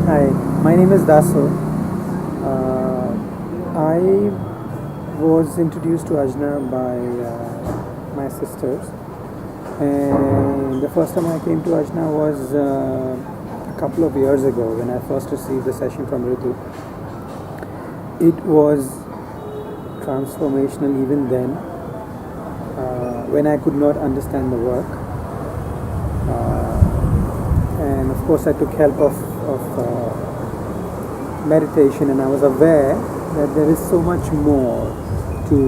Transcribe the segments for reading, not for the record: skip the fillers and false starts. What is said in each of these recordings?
Hi, my name is Daasu. I was introduced to Ajna by my sisters, and the first time I came to Ajna was a couple of years ago when I first received the session from Ritu. It was transformational even then, when I could not understand the work. And of course, I took help of meditation, and I was aware that there is so much more to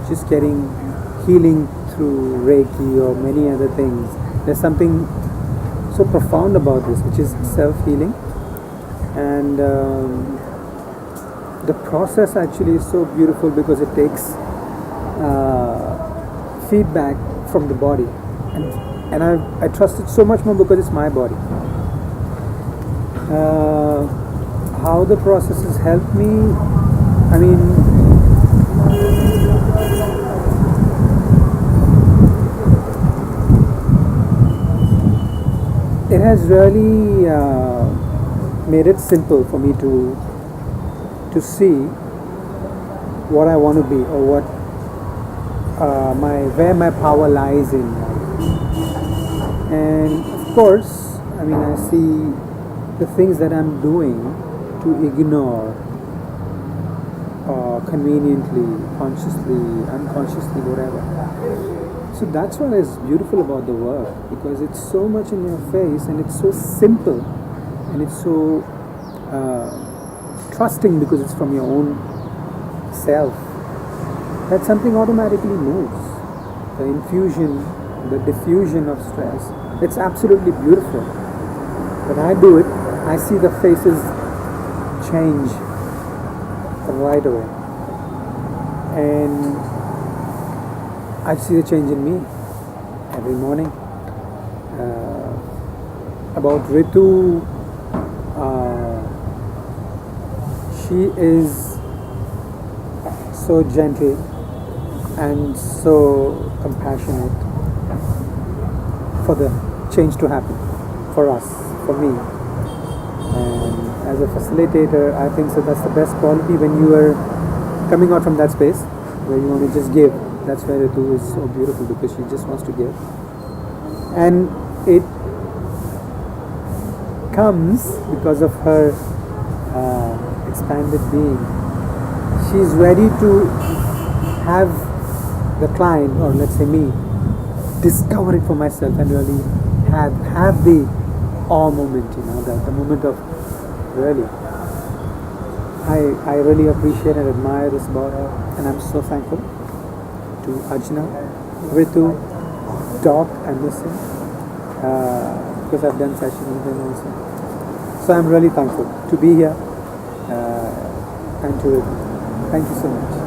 just getting healing through Reiki or many other things. There's something so profound about this, which is self-healing, and the process actually is so beautiful because it takes feedback from the body, and I trust it so much more because it's my body. How the process has helped me, I mean, it has really made it simple for me to see what I want to be, or what where my power lies in life. And of course, I mean, I see the things that I'm doing to ignore, conveniently, consciously, unconsciously, whatever. So that's what is beautiful about the work, because it's so much in your face, and it's so simple, and it's so trusting because it's from your own self, that something automatically moves. The infusion, the diffusion of stress, it's absolutely beautiful. When I do it, I see the faces change right away, and I see the change in me every morning. About Ritu, she is so gentle and so compassionate for the change to happen, for us, for me. And as a facilitator, I think so that's the best quality when you are coming out from that space where you want to just give. That's where Ritu is so beautiful, because she just wants to give. And it comes because of her expanded being. She's ready to have the client, or let's say me, discover it for myself and really have the awe moment, the moment of really. I really appreciate and admire this about her, and I'm so thankful to Ajna, Ritu, talk and listen, because I've done sessions with them also. So I'm really thankful to be here, and to Ritu. Thank you so much.